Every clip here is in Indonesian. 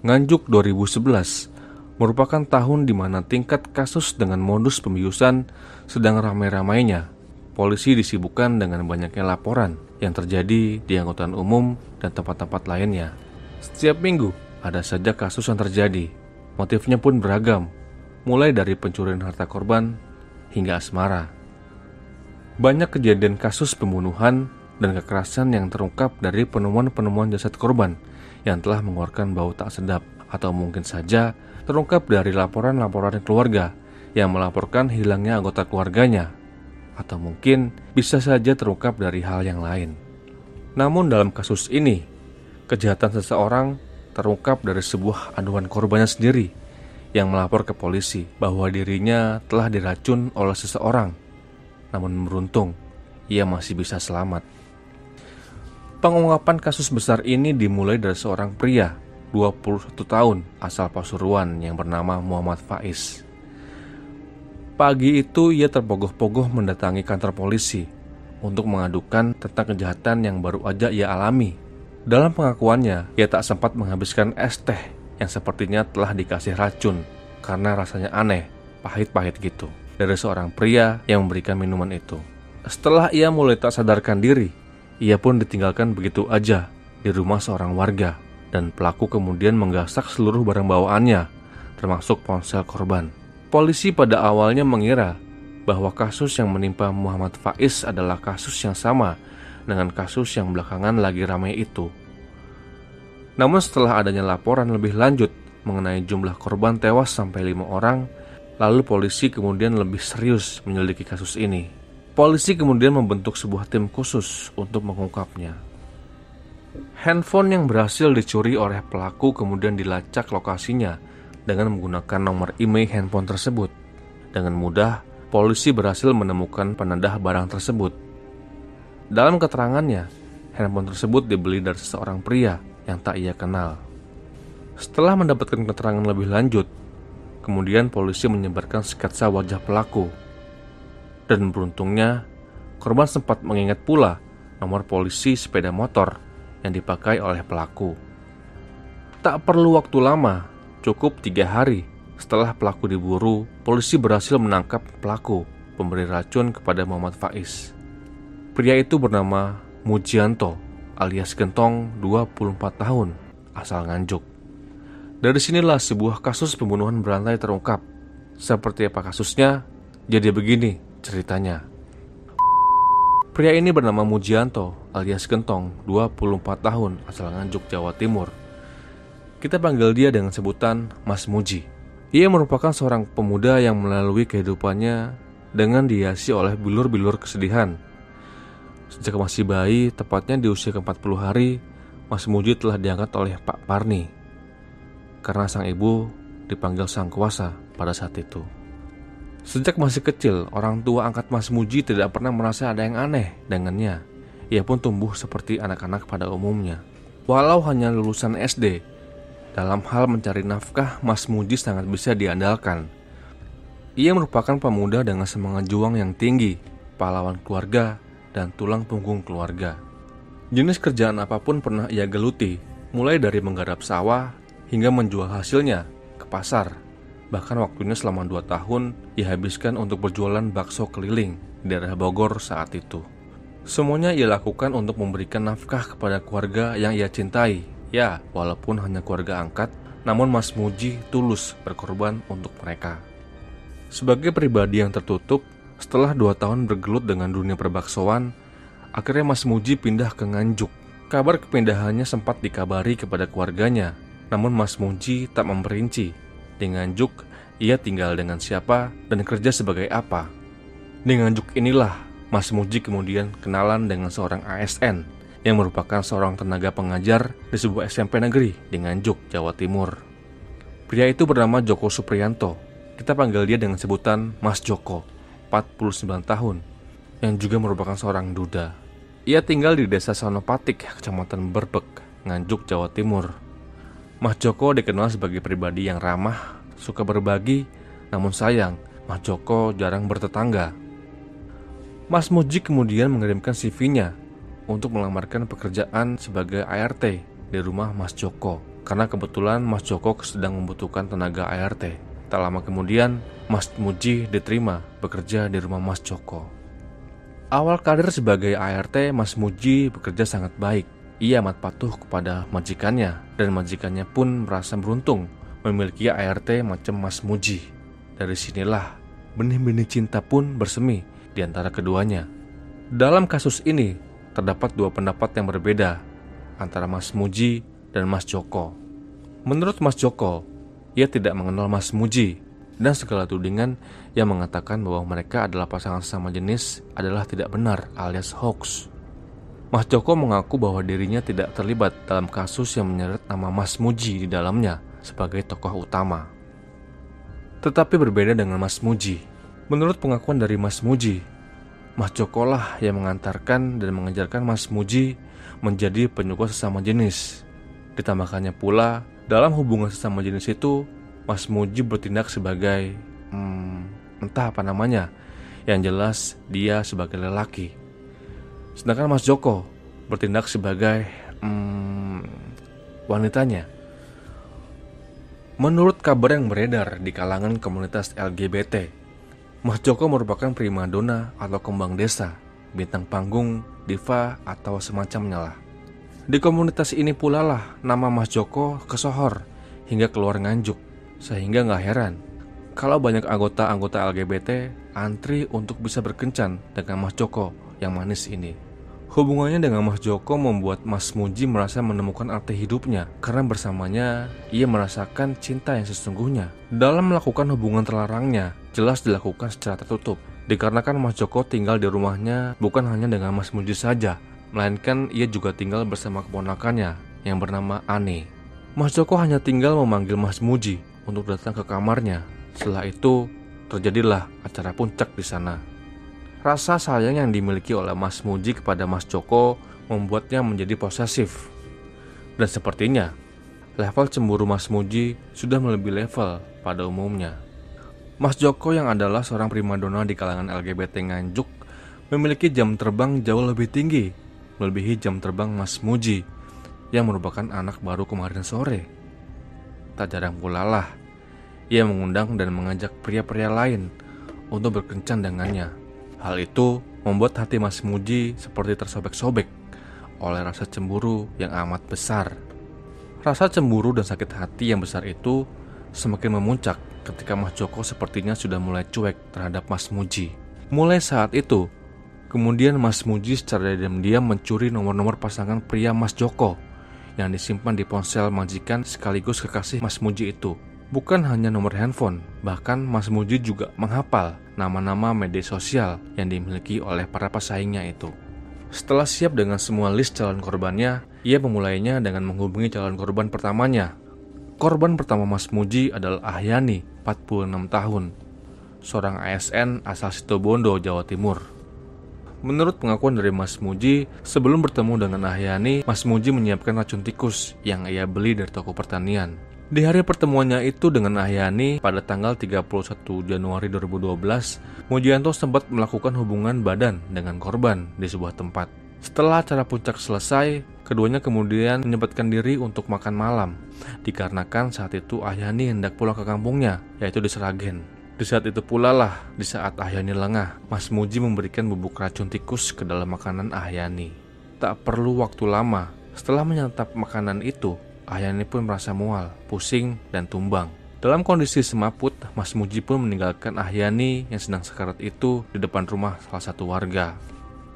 Nganjuk 2011 merupakan tahun di mana tingkat kasus dengan modus pembiusan sedang ramai-ramainya. Polisi disibukkan dengan banyaknya laporan yang terjadi di angkutan umum dan tempat-tempat lainnya. Setiap minggu ada saja kasus yang terjadi. Motifnya pun beragam, mulai dari pencurian harta korban hingga asmara. Banyak kejadian kasus pembunuhan dan kekerasan yang terungkap dari penemuan-penemuan jasad korban yang telah mengeluarkan bau tak sedap, atau mungkin saja terungkap dari laporan-laporan keluarga yang melaporkan hilangnya anggota keluarganya, atau mungkin bisa saja terungkap dari hal yang lain. Namun dalam kasus ini, kejahatan seseorang terungkap dari sebuah aduan korbannya sendiri yang melapor ke polisi bahwa dirinya telah diracun oleh seseorang. Namun beruntung, ia masih bisa selamat. Pengungkapan kasus besar ini dimulai dari seorang pria 21 tahun asal Pasuruan yang bernama Muhammad Faiz. Pagi itu ia terpogoh-pogoh mendatangi kantor polisi untuk mengadukan tentang kejahatan yang baru aja ia alami. Dalam pengakuannya, ia tak sempat menghabiskan es teh yang sepertinya telah dikasih racun karena rasanya aneh, pahit-pahit gitu, dari seorang pria yang memberikan minuman itu. Setelah ia mulai tak sadarkan diri, ia pun ditinggalkan begitu aja di rumah seorang warga, dan pelaku kemudian menggasak seluruh barang bawaannya, termasuk ponsel korban. Polisi pada awalnya mengira bahwa kasus yang menimpa Muhammad Faiz adalah kasus yang sama dengan kasus yang belakangan lagi ramai itu. Namun setelah adanya laporan lebih lanjut mengenai jumlah korban tewas sampai 5 orang, lalu polisi kemudian lebih serius menyelidiki kasus ini. Polisi kemudian membentuk sebuah tim khusus untuk mengungkapnya. Handphone yang berhasil dicuri oleh pelaku kemudian dilacak lokasinya dengan menggunakan nomor IMEI handphone tersebut. Dengan mudah, polisi berhasil menemukan penadah barang tersebut. Dalam keterangannya, handphone tersebut dibeli dari seseorang pria yang tak ia kenal. Setelah mendapatkan keterangan lebih lanjut, kemudian polisi menyebarkan sketsa wajah pelaku. Dan beruntungnya, korban sempat mengingat pula nomor polisi sepeda motor yang dipakai oleh pelaku. Tak perlu waktu lama, cukup 3 hari setelah pelaku diburu, polisi berhasil menangkap pelaku pemberi racun kepada Muhammad Faiz. Pria itu bernama Mujianto alias Gentong, 24 tahun, asal Nganjuk. Dari sinilah sebuah kasus pembunuhan berantai terungkap. Seperti apa kasusnya? Jadi begini ceritanya. Pria ini bernama Mujianto alias Gentong, 24 tahun, asal Nganjuk, Jawa Timur. Kita panggil dia dengan sebutan Mas Muji. Ia merupakan seorang pemuda yang melalui kehidupannya dengan dihiasi oleh bilur-bilur kesedihan. Sejak masih bayi, tepatnya di usia ke-40 hari, Mas Muji telah diangkat oleh Pak Parni karena sang ibu dipanggil Sang Kuasa pada saat itu. Sejak masih kecil, orang tua angkat Mas Muji tidak pernah merasa ada yang aneh dengannya. Ia pun tumbuh seperti anak-anak pada umumnya. Walau hanya lulusan SD, dalam hal mencari nafkah, Mas Muji sangat bisa diandalkan. Ia merupakan pemuda dengan semangat juang yang tinggi, pahlawan keluarga, dan tulang punggung keluarga. Jenis kerjaan apapun pernah ia geluti, mulai dari menggarap sawah hingga menjual hasilnya ke pasar. Bahkan waktunya selama 2 tahun ia habiskan untuk berjualan bakso keliling di daerah Bogor saat itu. Semuanya ia lakukan untuk memberikan nafkah kepada keluarga yang ia cintai. Ya, walaupun hanya keluarga angkat, namun Mas Muji tulus berkorban untuk mereka. Sebagai pribadi yang tertutup, setelah 2 tahun bergelut dengan dunia perbaksoan, akhirnya Mas Muji pindah ke Nganjuk. Kabar kepindahannya sempat dikabari kepada keluarganya, namun Mas Muji tak memperinci di Nganjuk ia tinggal dengan siapa dan kerja sebagai apa. Di Nganjuk inilah Mas Muji kemudian kenalan dengan seorang ASN yang merupakan seorang tenaga pengajar di sebuah SMP negeri di Nganjuk, Jawa Timur. Pria itu bernama Joko Supriyanto. Kita panggil dia dengan sebutan Mas Joko, 49 tahun, yang juga merupakan seorang duda. Ia tinggal di desa Sonopatik, Kecamatan Berbek, Nganjuk, Jawa Timur. Mas Joko dikenal sebagai pribadi yang ramah, suka berbagi, namun sayang, Mas Joko jarang bertetangga. Mas Muji kemudian mengirimkan CV-nya untuk melamarkan pekerjaan sebagai ART di rumah Mas Joko. karena kebetulan Mas Joko sedang membutuhkan tenaga ART. Tak lama kemudian, Mas Muji diterima bekerja di rumah Mas Joko. Awal karir sebagai ART, Mas Muji bekerja sangat baik. Ia amat patuh kepada majikannya, dan majikannya pun merasa beruntung memiliki ART macam Mas Muji. Dari sinilah benih-benih cinta pun bersemi di antara keduanya. Dalam kasus ini, terdapat dua pendapat yang berbeda antara Mas Muji dan Mas Joko. Menurut Mas Joko, ia tidak mengenal Mas Muji, dan segala tudingan yang mengatakan bahwa mereka adalah pasangan sesama jenis adalah tidak benar alias hoax. Mas Joko mengaku bahwa dirinya tidak terlibat dalam kasus yang menyeret nama Mas Muji di dalamnya sebagai tokoh utama. Tetapi berbeda dengan Mas Muji. Menurut pengakuan dari Mas Muji, Mas Joko lah yang mengantarkan dan mengajarkan Mas Muji menjadi penyuka sesama jenis. Ditambahkannya pula, dalam hubungan sesama jenis itu, Mas Muji bertindak sebagai entah apa namanya. Yang jelas dia sebagai lelaki. Sedangkan Mas Joko bertindak sebagai wanitanya. Menurut kabar yang beredar di kalangan komunitas LGBT, Mas Joko merupakan primadona atau kembang desa, bintang panggung, diva atau semacamnya lah. Di komunitas ini pula lah nama Mas Joko kesohor hingga keluar nganjuk. Sehingga gak heran kalau banyak anggota-anggota LGBT antri untuk bisa berkencan dengan Mas Joko yang manis ini. Hubungannya dengan Mas Joko membuat Mas Muji merasa menemukan arti hidupnya, karena bersamanya ia merasakan cinta yang sesungguhnya. Dalam melakukan hubungan terlarangnya jelas dilakukan secara tertutup, dikarenakan Mas Joko tinggal di rumahnya bukan hanya dengan Mas Muji saja, melainkan ia juga tinggal bersama keponakannya yang bernama Ani. Mas Joko hanya tinggal memanggil Mas Muji untuk datang ke kamarnya. Setelah itu terjadilah acara puncak di sana. Rasa sayang yang dimiliki oleh Mas Muji kepada Mas Joko membuatnya menjadi posesif. Dan sepertinya level cemburu Mas Muji sudah melebihi level pada umumnya. Mas Joko yang adalah seorang primadona di kalangan LGBT Nganjuk memiliki jam terbang jauh lebih tinggi, melebihi jam terbang Mas Muji yang merupakan anak baru kemarin sore. Tak jarang pula lah ia mengundang dan mengajak pria-pria lain untuk berkencan dengannya. Hal itu membuat hati Mas Muji seperti tersobek-sobek oleh rasa cemburu yang amat besar. Rasa cemburu dan sakit hati yang besar itu semakin memuncak ketika Mas Joko sepertinya sudah mulai cuek terhadap Mas Muji. Mulai saat itu, kemudian Mas Muji secara diam-diam mencuri nomor-nomor pasangan pria Mas Joko yang disimpan di ponsel majikan sekaligus kekasih Mas Muji itu. Bukan hanya nomor handphone, bahkan Mas Muji juga menghafal nama-nama media sosial yang dimiliki oleh para pesaingnya itu. Setelah siap dengan semua list calon korbannya, ia memulainya dengan menghubungi calon korban pertamanya. Korban pertama Mas Muji adalah Ahyani, 46 tahun, seorang ASN asal Situbondo, Jawa Timur. Menurut pengakuan dari Mas Muji, sebelum bertemu dengan Ahyani, Mas Muji menyiapkan racun tikus yang ia beli dari toko pertanian. Di hari pertemuannya itu dengan Ahyani pada tanggal 31 Januari 2012, Mujianto sempat melakukan hubungan badan dengan korban di sebuah tempat. Setelah acara puncak selesai, keduanya kemudian menyempatkan diri untuk makan malam, dikarenakan saat itu Ahyani hendak pulang ke kampungnya, yaitu di Seragen. Di saat itu pula lah, di saat Ahyani lengah, Mas Muji memberikan bubuk racun tikus ke dalam makanan Ahyani. Tak perlu waktu lama, setelah menyantap makanan itu, Ahyani pun merasa mual, pusing, dan tumbang. Dalam kondisi semaput, Mas Muji pun meninggalkan Ahyani yang sedang sekarat itu di depan rumah salah satu warga.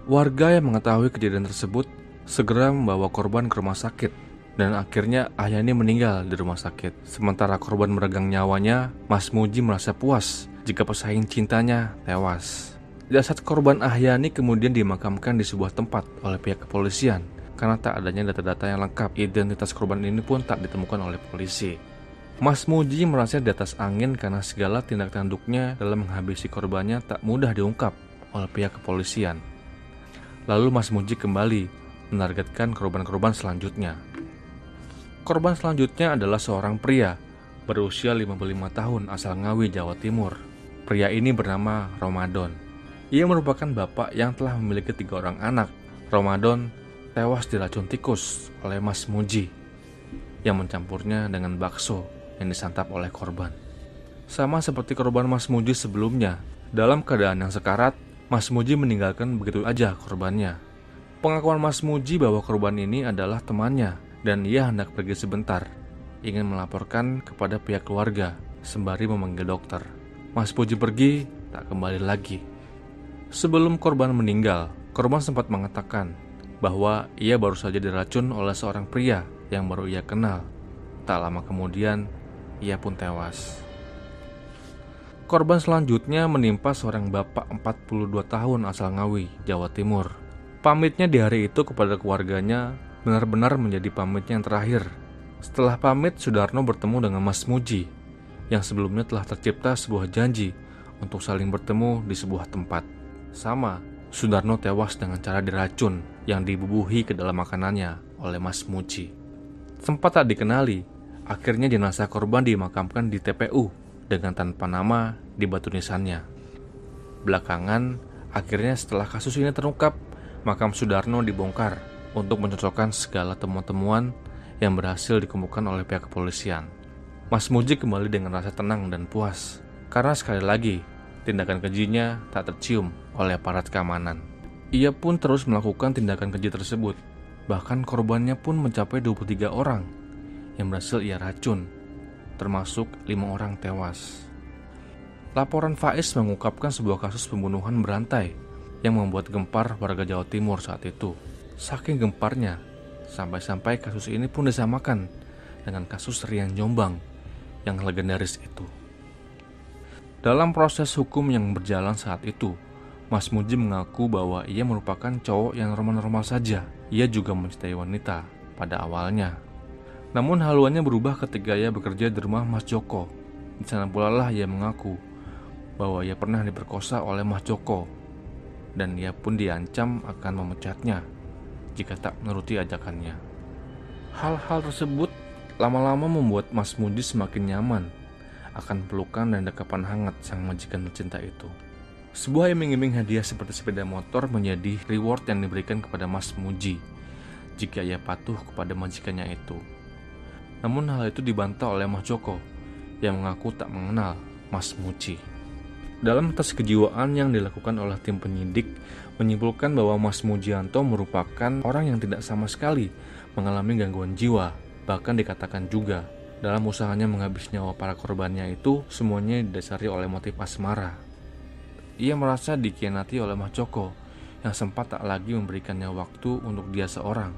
Warga yang mengetahui kejadian tersebut segera membawa korban ke rumah sakit, dan akhirnya Ahyani meninggal di rumah sakit. Sementara korban meregang nyawanya, Mas Muji merasa puas jika pesaing cintanya tewas. Jasad korban Ahyani kemudian dimakamkan di sebuah tempat oleh pihak kepolisian. Karena tak adanya data-data yang lengkap, identitas korban ini pun tak ditemukan oleh polisi. Mas Muji merasa di atas angin karena segala tindak tanduknya dalam menghabisi korbannya tak mudah diungkap oleh pihak kepolisian. Lalu Mas Muji kembali menargetkan korban-korban selanjutnya. Korban selanjutnya adalah seorang pria berusia 55 tahun asal Ngawi, Jawa Timur. Pria ini bernama Ramadan. Ia merupakan bapak yang telah memiliki 3 orang anak. Ramadan tewas diracun tikus oleh Mas Muji. yang mencampurnya dengan bakso yang disantap oleh korban. Sama seperti korban Mas Muji sebelumnya, dalam keadaan yang sekarat, Mas Muji meninggalkan begitu aja korbannya. Pengakuan Mas Muji bahwa korban ini adalah temannya dan ia hendak pergi sebentar, ingin melaporkan kepada pihak keluarga sembari memanggil dokter. Mas Muji pergi, tak kembali lagi. Sebelum korban meninggal, korban sempat mengatakan bahwa ia baru saja diracun oleh seorang pria yang baru ia kenal. Tak lama kemudian, ia pun tewas. Korban selanjutnya menimpa seorang bapak 42 tahun asal Ngawi, Jawa Timur. Pamitnya di hari itu kepada keluarganya benar-benar menjadi pamitnya yang terakhir. Setelah pamit, Sudarno bertemu dengan Mas Muji, yang sebelumnya telah tercipta sebuah janji untuk saling bertemu di sebuah tempat. Sama, Sudarno tewas dengan cara diracun yang dibubuhi ke dalam makanannya oleh Mas Muji. Sempat tak dikenali, akhirnya jenazah korban dimakamkan di TPU dengan tanpa nama di batu nisannya. Belakangan, akhirnya setelah kasus ini terungkap, makam Sudarno dibongkar untuk mencocokkan segala temuan-temuan yang berhasil dikumpulkan oleh pihak kepolisian. Mas Muji kembali dengan rasa tenang dan puas, karena sekali lagi, tindakan kejinya tak tercium oleh aparat keamanan. Ia pun terus melakukan tindakan keji tersebut, bahkan korbannya pun mencapai 23 orang yang berhasil ia racun, termasuk 5 orang tewas. Laporan Faiz mengungkapkan sebuah kasus pembunuhan berantai yang membuat gempar warga Jawa Timur saat itu. Saking gemparnya, sampai-sampai kasus ini pun disamakan dengan kasus Rian Jombang yang legendaris itu. Dalam proses hukum yang berjalan saat itu, Mas Muji mengaku bahwa ia merupakan cowok yang normal-normal saja. Ia juga mencintai wanita pada awalnya. Namun haluannya berubah ketika ia bekerja di rumah Mas Joko. Di sana pula lah ia mengaku bahwa ia pernah diperkosa oleh Mas Joko, dan ia pun diancam akan memecatnya jika tak menuruti ajakannya. Hal-hal tersebut lama-lama membuat Mas Muji semakin nyaman akan pelukan dan dekapan hangat sang majikan tercinta itu. Sebuah iming-iming hadiah seperti sepeda motor menjadi reward yang diberikan kepada Mas Muji jika ia patuh kepada majikannya itu. Namun hal itu dibantah oleh Mas Joko yang mengaku tak mengenal Mas Muji. Dalam tes kejiwaan yang dilakukan oleh tim penyidik menyimpulkan bahwa Mas Mujianto merupakan orang yang tidak sama sekali mengalami gangguan jiwa. Bahkan dikatakan juga dalam usahanya menghabis nyawa para korbannya itu semuanya didasari oleh motif asmara. Ia merasa dikhianati oleh Mas Joko yang sempat tak lagi memberikannya waktu untuk dia seorang.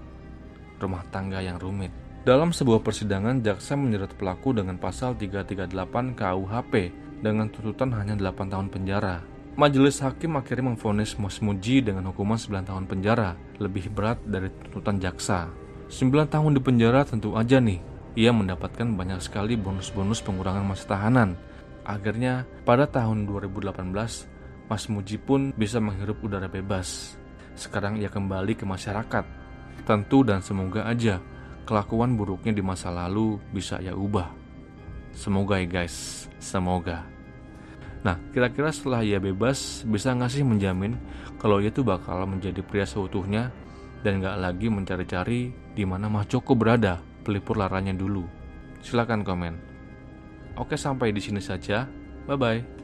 Rumah tangga yang rumit. Dalam sebuah persidangan, jaksa menjerat pelaku dengan pasal 338 KUHP dengan tuntutan hanya 8 tahun penjara. Majelis hakim akhirnya memvonis Mas Muji dengan hukuman 9 tahun penjara, lebih berat dari tuntutan jaksa. 9 tahun di penjara tentu aja nih, ia mendapatkan banyak sekali bonus-bonus pengurangan masa tahanan. Akhirnya, pada tahun 2018, Mas Muji pun bisa menghirup udara bebas. Sekarang ia kembali ke masyarakat. Tentu dan semoga aja kelakuan buruknya di masa lalu bisa ia ubah. Semoga ya guys, semoga. Nah, kira-kira setelah ia bebas, bisa gak sih menjamin kalau ia tuh bakal menjadi pria seutuhnya dan gak lagi mencari-cari di mana Mas Joko berada, pelipur laranya dulu? Silakan komen. Oke, sampai di sini saja. Bye-bye.